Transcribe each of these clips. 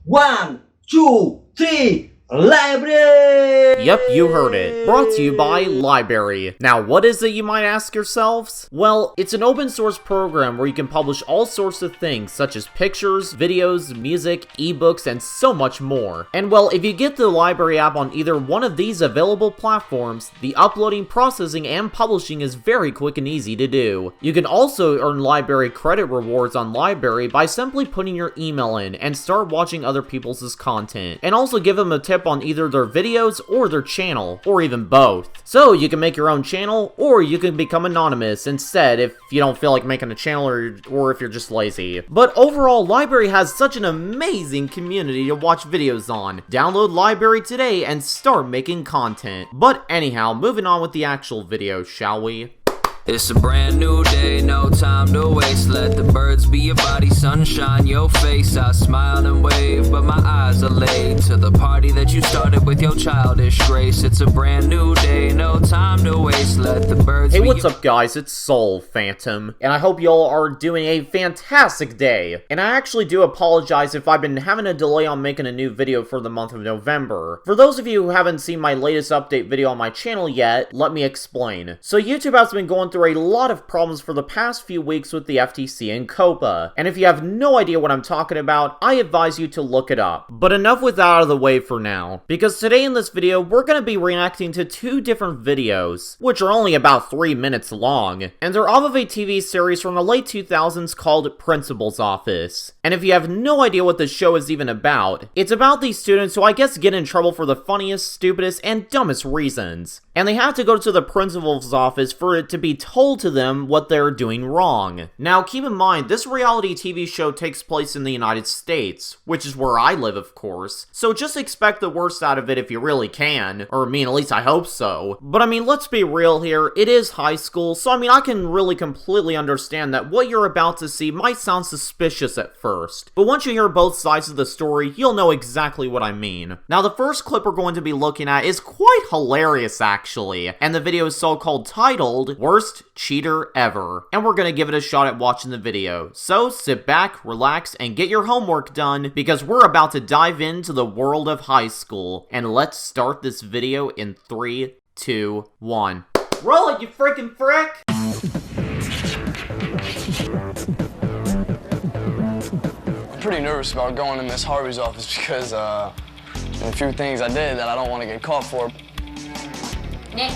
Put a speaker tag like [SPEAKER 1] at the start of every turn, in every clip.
[SPEAKER 1] 1, 2, 3, library!
[SPEAKER 2] Yep, you heard it. Brought to you by LBRY. Now, what is it, you might ask yourselves? Well, it's an open source program where you can publish all sorts of things, such as pictures, videos, music, ebooks, and so much more. And well, if you get the LBRY app on either one of these available platforms, the uploading, processing, and publishing is very quick and easy to do. You can also earn LBRY credit rewards on LBRY by simply putting your email in and start watching other people's content, and also give them a tip on either their videos or their channel, or even both. So you can make your own channel, or you can become anonymous instead if you don't feel like making a channel or if you're just lazy. But overall, LBRY has such an amazing community to watch videos on. Download LBRY today and start making content. But anyhow, moving on with the actual video, shall we?
[SPEAKER 3] It's a brand new day, no time to waste. Let the birds be your body, sunshine your face. I smile and wave, but my eyes are laid to the party that you started with your childish grace. It's a brand new day, no time to waste. Let the birds
[SPEAKER 2] Hey, what's up guys, it's Soul Phantom, and I hope y'all are doing a fantastic day. And I actually do apologize if I've been having a delay on making a new video for the month of November. For those of you who haven't seen my latest update video on my channel yet, let me explain. So YouTube has been going through a lot of problems for the past few weeks with the FTC and COPPA, and if you have no idea what I'm talking about, I advise you to look it up. But enough with that out of the way for now, because today in this video, we're going to be reacting to two different videos, which are only about 3 minutes long, and they're off of a TV series from the late 2000s called Principal's Office. And if you have no idea what this show is even about, it's about these students who I guess get in trouble for the funniest, stupidest, and dumbest reasons. And they have to go to the principal's office for it to be told to them what they're doing wrong. Now, keep in mind, this reality TV show takes place in the United States, which is where I live, of course, so just expect the worst out of it if you really can, or I mean, at least I hope so. But I mean, let's be real here, it is high school, so I mean, I can really completely understand that what you're about to see might sound suspicious at first, but once you hear both sides of the story, you'll know exactly what I mean. Now, the first clip we're going to be looking at is quite hilarious, actually, and the video is so-called titled, Worst Cheater Ever, and we're gonna give it a shot at watching the video. So sit back, relax, and get your homework done, because we're about to dive into the world of high school, and let's start this video in 3, 2, 1. Roll it, you freaking frick!
[SPEAKER 4] I'm pretty nervous about going in Miss Harvey's office because there's a few things I did that I don't want to get caught for.
[SPEAKER 5] Nick.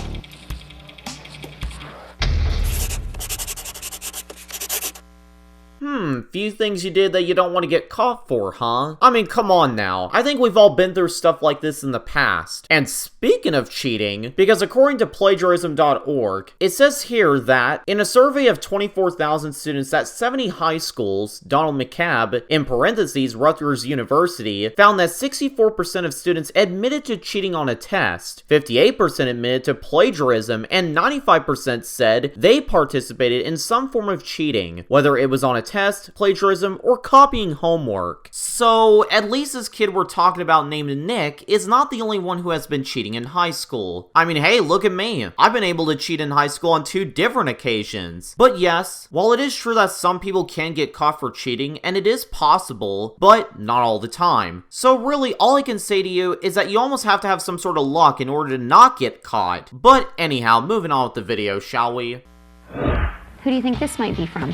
[SPEAKER 2] Few things you did that you don't want to get caught for, huh? I mean, come on now. I think we've all been through stuff like this in the past. And speaking of cheating, because according to plagiarism.org, it says here that in a survey of 24,000 students at 70 high schools, Donald McCabe, in parentheses, Rutgers University, found that 64% of students admitted to cheating on a test, 58% admitted to plagiarism, and 95% said they participated in some form of cheating, whether it was on a test, plagiarism, or copying homework. So, at least this kid we're talking about named Nick is not the only one who has been cheating in high school. I mean, hey, look at me. I've been able to cheat in high school on 2 different occasions. But yes, while it is true that some people can get caught for cheating, and it is possible, but not all the time. So really, all I can say to you is that you almost have to have some sort of luck in order to not get caught. But anyhow, moving on with the video, shall we?
[SPEAKER 5] Who do you think this might be from?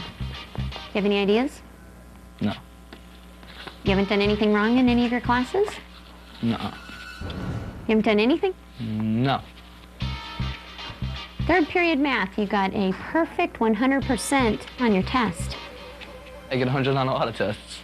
[SPEAKER 5] You have any ideas?
[SPEAKER 4] No.
[SPEAKER 5] You haven't done anything wrong in any of your classes?
[SPEAKER 4] No.
[SPEAKER 5] You haven't done anything?
[SPEAKER 4] No.
[SPEAKER 5] Third period math, you got a perfect 100% on your test.
[SPEAKER 4] I get 100 on a lot of tests.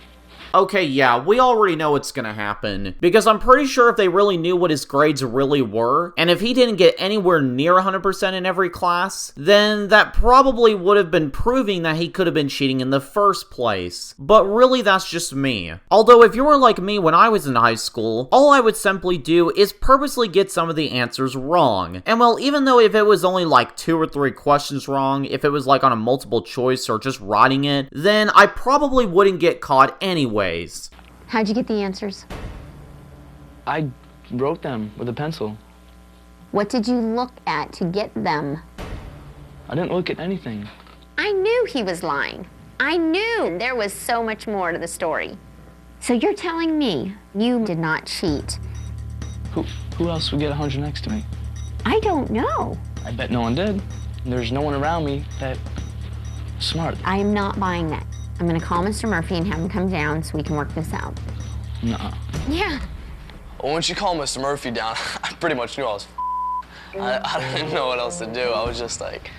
[SPEAKER 2] Okay, yeah, we already know what's gonna happen, because I'm pretty sure if they really knew what his grades really were, and if he didn't get anywhere near 100% in every class, then that probably would have been proving that he could have been cheating in the first place. But really, that's just me. Although, if you were like me when I was in high school, all I would simply do is purposely get some of the answers wrong. And well, even though if it was only like 2 or 3 questions wrong, if it was like on a multiple choice or just writing it, then I probably wouldn't get caught anyway.
[SPEAKER 5] How'd you get the answers?
[SPEAKER 4] I wrote them with a pencil.
[SPEAKER 5] What did you look at to get them?
[SPEAKER 4] I didn't look at anything.
[SPEAKER 5] I knew he was lying. I knew there was so much more to the story. So you're telling me you did not cheat?
[SPEAKER 4] Who else would get 100 next to me?
[SPEAKER 5] I don't know.
[SPEAKER 4] I bet no one did. There's no one around me that was smart.
[SPEAKER 5] I am not buying that. I'm gonna call Mr. Murphy and have him come down so we can work this out.
[SPEAKER 4] Nuh-uh.
[SPEAKER 5] Yeah.
[SPEAKER 4] Well, when she called Mr. Murphy down, I pretty much knew I was I didn't know what else to do. I was just like...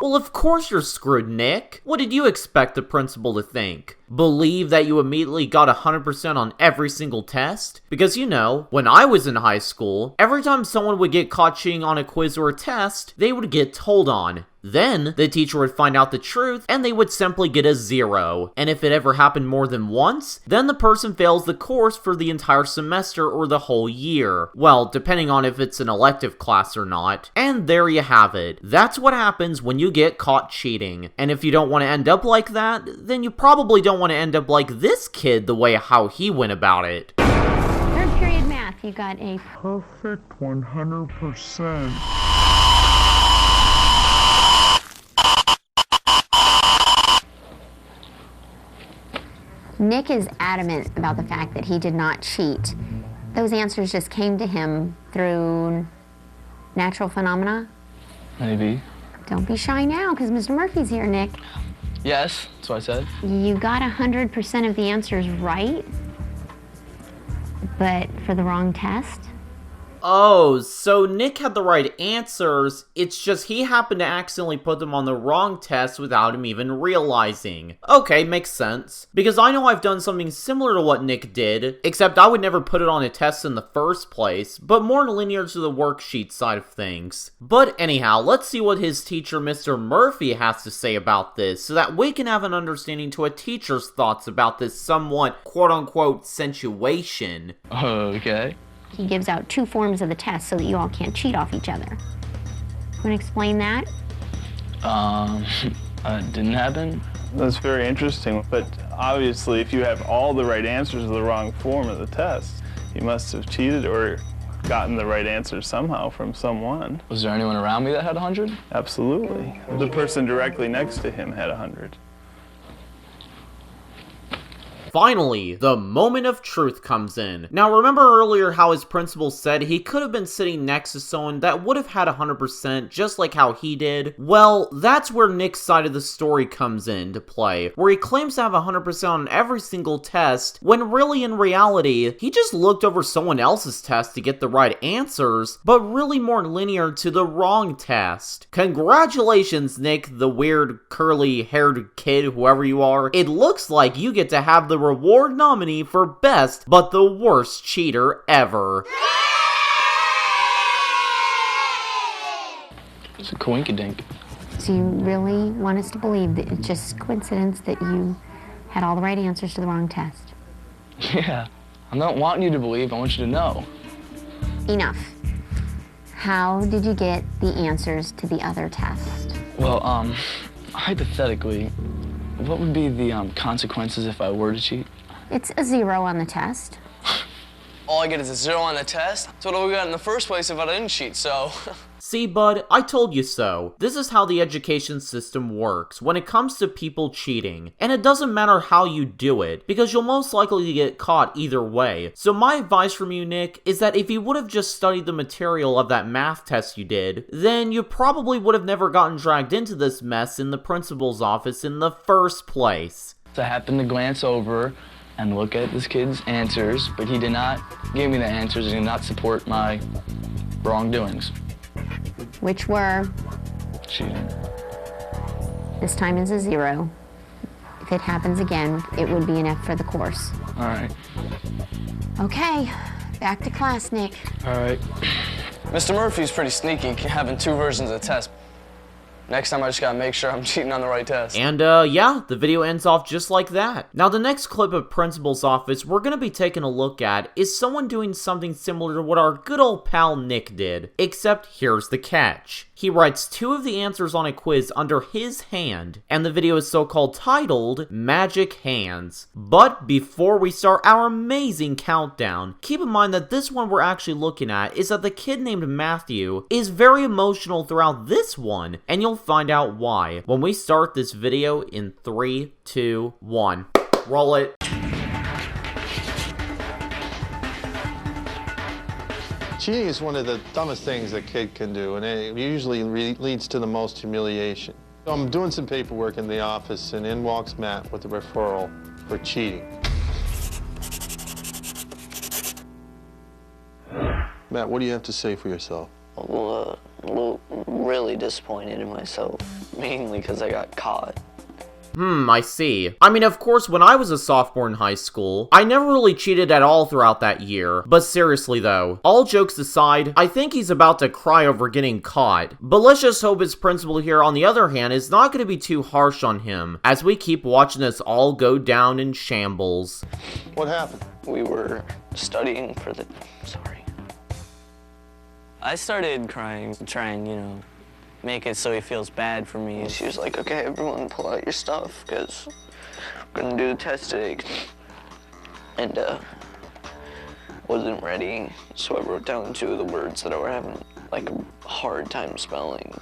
[SPEAKER 2] Well, of course you're screwed, Nick. What did you expect the principal to think? Believe that you immediately got 100% on every single test? Because, you know, when I was in high school, every time someone would get caught cheating on a quiz or a test, they would get told on. Then, the teacher would find out the truth, and they would simply get a 0. And if it ever happened more than once, then the person fails the course for the entire semester or the whole year. Well, depending on if it's an elective class or not. And there you have it. That's what happens when you get caught cheating. And if you don't want to end up like that, then you probably don't want to end up like this kid the way how he went about it.
[SPEAKER 5] Third period math, you got a
[SPEAKER 6] Perfect 100%.
[SPEAKER 5] Nick is adamant about the fact that he did not cheat. Those answers just came to him through natural phenomena.
[SPEAKER 4] Maybe.
[SPEAKER 5] Don't be shy now, because Mr. Murphy's here, Nick.
[SPEAKER 4] Yes, that's what I said.
[SPEAKER 5] You got 100% of the answers right, but for the wrong test.
[SPEAKER 2] Oh, so Nick had the right answers, it's just he happened to accidentally put them on the wrong test without him even realizing. Okay, makes sense. Because I know I've done something similar to what Nick did, except I would never put it on a test in the first place, but more linear to the worksheet side of things. But anyhow, let's see what his teacher, Mr. Murphy, has to say about this, so that we can have an understanding to a teacher's thoughts about this somewhat quote-unquote situation.
[SPEAKER 4] Okay.
[SPEAKER 5] He gives out 2 forms of the test so that you all can't cheat off each other. Want to explain that?
[SPEAKER 4] Didn't happen.
[SPEAKER 6] That's very interesting, but obviously if you have all the right answers to the wrong form of the test, you must have cheated or gotten the right answer somehow from someone.
[SPEAKER 4] Was there anyone around me that had 100?
[SPEAKER 6] Absolutely. The person directly next to him had 100.
[SPEAKER 2] Finally, the moment of truth comes in. Now, remember earlier how his principal said he could have been sitting next to someone that would have had 100% just like how he did? Well, that's where Nick's side of the story comes into play, where he claims to have 100% on every single test, when really in reality, he just looked over someone else's test to get the right answers, but really more linear to the wrong test. Congratulations, Nick, the weird curly-haired kid, whoever you are. It looks like you get to have the reward nominee for best but the worst cheater ever.
[SPEAKER 4] It's a coinkydink.
[SPEAKER 5] So you really want us to believe that it's just coincidence that you had all the right answers to the wrong test?
[SPEAKER 4] Yeah. I'm not wanting you to believe, I want you to know.
[SPEAKER 5] Enough. How did you get the answers to the other test?
[SPEAKER 4] Well, hypothetically, what would be the consequences if I were to cheat?
[SPEAKER 5] It's a 0 on the test.
[SPEAKER 4] All I get is a 0 on the test? That's what I would got in the first place if I didn't cheat, so...
[SPEAKER 2] See, bud, I told you so. This is how the education system works when it comes to people cheating. And it doesn't matter how you do it, because you'll most likely get caught either way. So my advice from you, Nick, is that if you would have just studied the material of that math test you did, then you probably would have never gotten dragged into this mess in the principal's office in the first place.
[SPEAKER 4] I happened to glance over and look at this kid's answers, but he did not give me the answers and did not support my wrongdoings.
[SPEAKER 5] Which were?
[SPEAKER 4] Cheating.
[SPEAKER 5] This time is a 0. If it happens again, it would be an F for the course.
[SPEAKER 4] All right.
[SPEAKER 5] Okay, back to class, Nick.
[SPEAKER 4] All right.
[SPEAKER 7] Mr. Murphy's pretty sneaky, having 2 versions of the test. Next time I just gotta make sure I'm cheating on the right test.
[SPEAKER 2] And yeah, the video ends off just like that. Now the next clip of Principal's office we're gonna be taking a look at is someone doing something similar to what our good old pal Nick did. Except here's the catch. He writes 2 of the answers on a quiz under his hand, and the video is so-called titled Magic Hands. But before we start our amazing countdown, keep in mind that this one we're actually looking at is that the kid named Matthew is very emotional throughout this one, and you'll find out why when we start this video in 3, 2, 1. Roll it.
[SPEAKER 8] Cheating is one of the dumbest things a kid can do, and it usually leads to the most humiliation. So I'm doing some paperwork in the office, and in walks Matt with a referral for cheating. Matt, what do you have to say for yourself?
[SPEAKER 7] Well, really disappointed in myself, mainly because I got caught.
[SPEAKER 2] I see. I mean, of course, when I was a sophomore in high school, I never really cheated at all throughout that year. But seriously though, all jokes aside, I think he's about to cry over getting caught. But let's just hope his principal here, on the other hand, is not going to be too harsh on him, as we keep watching this all go down in shambles.
[SPEAKER 8] What happened?
[SPEAKER 7] We were studying for the... Sorry. I started crying to try and, make it so he feels bad for me. She was like, okay, everyone pull out your stuff, because we're gonna do the test today. And, wasn't ready, so I wrote down 2 of the words that I were having, like, a hard time spelling.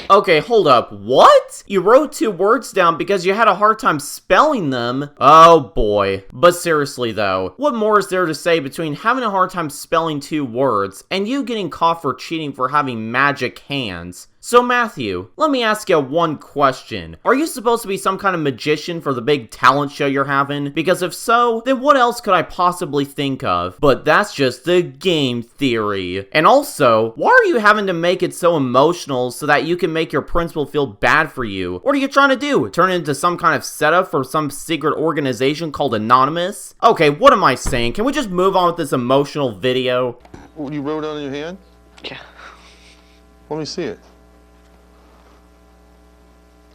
[SPEAKER 2] Okay, hold up. What? You wrote 2 words down because you had a hard time spelling them? Oh boy. But seriously though, what more is there to say between having a hard time spelling 2 words and you getting caught for cheating for having magic hands? So Matthew, let me ask you one question. Are you supposed to be some kind of magician for the big talent show you're having? Because if so, then what else could I possibly think of? But that's just the game theory. And also, why are you having to make it so emotional so that you can make your principal feel bad for you? What are you trying to do? Turn it into some kind of setup for some secret organization called Anonymous? Okay, what am I saying? Can we just move on with this emotional video?
[SPEAKER 8] What you wrote on your hand?
[SPEAKER 7] Yeah.
[SPEAKER 8] Let me see it.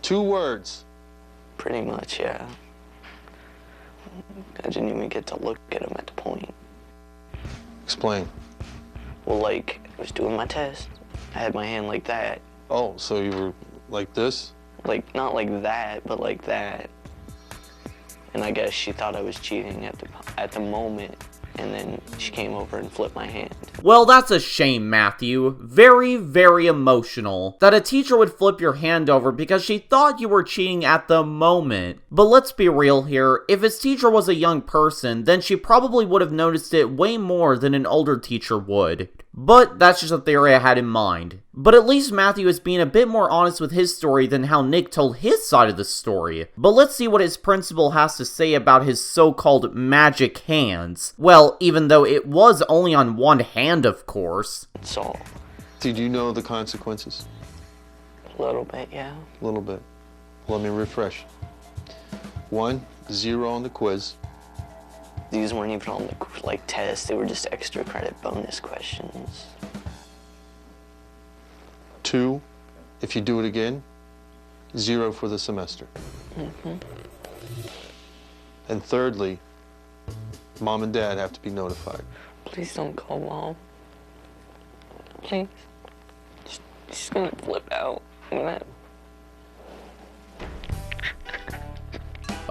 [SPEAKER 8] 2 words.
[SPEAKER 7] Pretty much, yeah. I didn't even get to look at him at the point.
[SPEAKER 8] Explain.
[SPEAKER 7] Well, like, I was doing my test. I had my hand like that.
[SPEAKER 8] Oh, so you were like this?
[SPEAKER 7] Like, not like that, but like that. And I guess she thought I was cheating at the moment. And then she came over and flipped my hand.
[SPEAKER 2] Well, that's a shame, Matthew. Very, very emotional. That a teacher would flip your hand over because she thought you were cheating at the moment. But let's be real here. If his teacher was a young person, then she probably would have noticed it way more than an older teacher would. But that's just a theory I had in mind. But at least Matthew is being a bit more honest with his story than how Nick told his side of the story. But let's see what his principal has to say about his so-called magic hands. Well, even though it was only on one hand, of course.
[SPEAKER 7] That's all.
[SPEAKER 8] Did you know the consequences?
[SPEAKER 7] A little bit, yeah.
[SPEAKER 8] A little bit. Let me refresh. 1, 0 on the quiz.
[SPEAKER 7] These weren't even on the, test. They were just extra credit bonus questions.
[SPEAKER 8] 2, if you do it again, 0 for the semester. And thirdly, Mom and Dad have to be notified.
[SPEAKER 7] Please don't call Mom. Please. She's gonna flip out.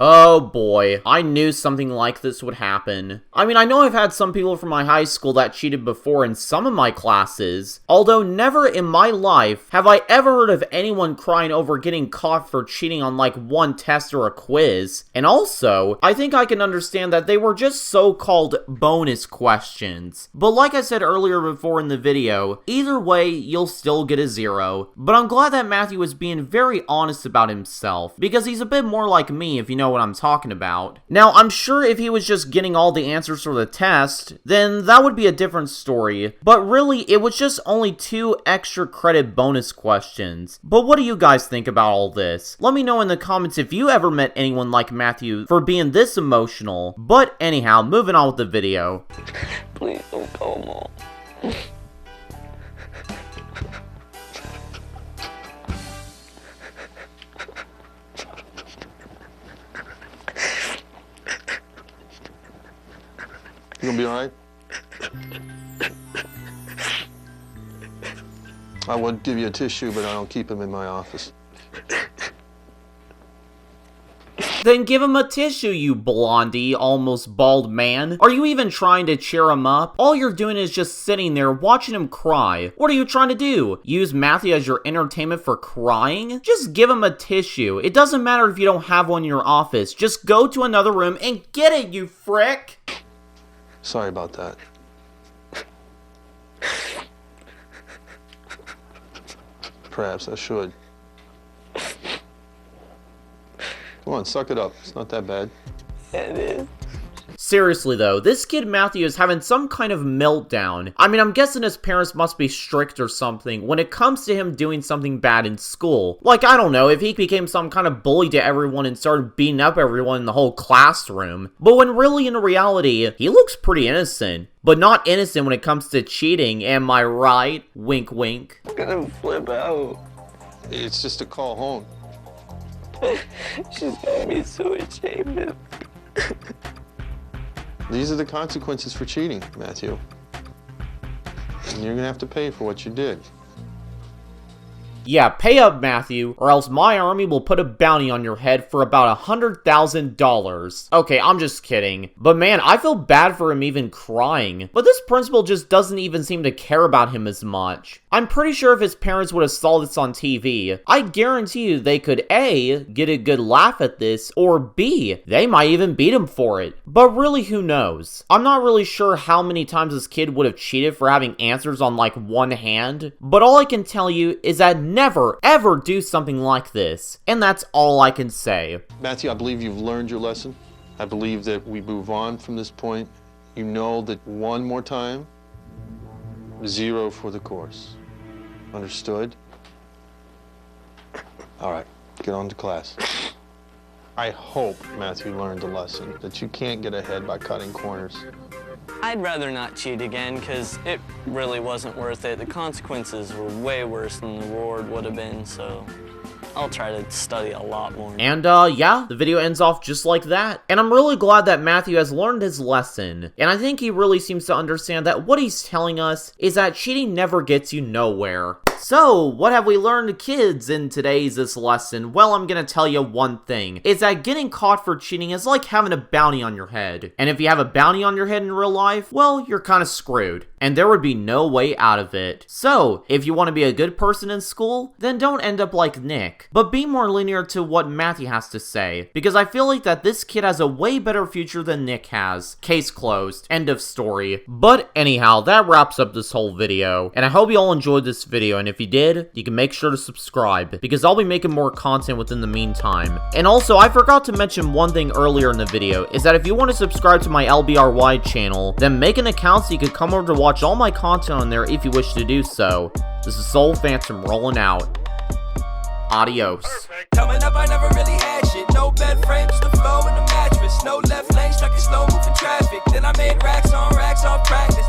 [SPEAKER 2] Oh boy, I knew something like this would happen. I mean, I know I've had some people from my high school that cheated before in some of my classes, although never in my life have I ever heard of anyone crying over getting caught for cheating on like one test or a quiz. And also, I think I can understand that they were just so-called bonus questions. But like I said earlier before in the video, either way, you'll still get a 0. But I'm glad that Matthew is being very honest about himself, because he's a bit more like me, if you know what I'm talking about. Now, I'm sure if he was just getting all the answers for the test, then that would be a different story. But really, it was just only 2 extra credit bonus questions. But what do you guys think about all this? Let me know in the comments if you ever met anyone like Matthew for being this emotional. But anyhow, moving on with the video.
[SPEAKER 7] Please don't call Mom.
[SPEAKER 8] You gonna be all right? I would give you a tissue, but I don't keep them in my office.
[SPEAKER 2] Then give him a tissue, you blondie, almost bald man. Are you even trying to cheer him up? All you're doing is just sitting there watching him cry. What are you trying to do? Use Matthew as your entertainment for crying? Just give him a tissue. It doesn't matter if you don't have one in your office. Just go to another room and get it, you frick!
[SPEAKER 8] Sorry about that. perhaps I should. Come on, suck it up. It's not that bad.
[SPEAKER 7] It is.
[SPEAKER 2] Seriously though, this kid Matthew is having some kind of meltdown. I mean, I'm guessing his parents must be strict or something when it comes to him doing something bad in school. Like, I don't know, if he became some kind of bully to everyone and started beating up everyone in the whole classroom. But when really in reality, he looks pretty innocent. But not innocent when it comes to cheating, am I right? Wink wink.
[SPEAKER 7] I'm gonna flip out.
[SPEAKER 8] It's just a call home.
[SPEAKER 7] She's gonna be so ashamed.
[SPEAKER 8] These are the consequences for cheating, Matthew. And you're gonna have to pay for what you did.
[SPEAKER 2] Yeah, pay up, Matthew, or else my army will put a bounty on your head for about $100,000. Okay, I'm just kidding. But man, I feel bad for him even crying. But this principal just doesn't even seem to care about him as much. I'm pretty sure if his parents would have saw this on TV, I guarantee you they could A, get a good laugh at this, or B, they might even beat him for it. But really, who knows? I'm not really sure how many times this kid would have cheated for having answers on like one hand, but all I can tell you is that never, ever do something like this. And that's all I can say.
[SPEAKER 8] Matthew, I believe you've learned your lesson. I believe that we move on from this point. You know that one more time, 0 for the course. Understood? All right, get on to class. I hope Matthew learned a lesson that you can't get ahead by cutting corners.
[SPEAKER 7] I'd rather not cheat again because it really wasn't worth it. The consequences were way worse than the reward would have been, so I'll try to study a lot more.
[SPEAKER 2] And yeah, the video ends off just like that. And I'm really glad that Matthew has learned his lesson. And I think he really seems to understand that what he's telling us is that cheating never gets you nowhere. So, what have we learned, kids, in today's this lesson? Well, I'm gonna tell you one thing. Is that getting caught for cheating is like having a bounty on your head. And if you have a bounty on your head in real life, well, you're kinda screwed. And there would be no way out of it. So, if you want to be a good person in school, then don't end up like Nick. But be more linear to what Matthew has to say. Because I feel like that this kid has a way better future than Nick has. Case closed. End of story. But anyhow, that wraps up this whole video. And I hope you all enjoyed this video. And if you did, you can make sure to subscribe. Because I'll be making more content within the meantime. And also, I forgot to mention one thing earlier in the video. Is that if you want to subscribe to my LBRY channel, then make an account so you can come over to watch all my content on there if you wish to do so. This is Soul Phantom rolling out. Adios.
[SPEAKER 9] Coming up, I never really had shit. No bed frame, just the flow and the mattress. No left lane, stuck in slow moving traffic. Then I made racks on practice.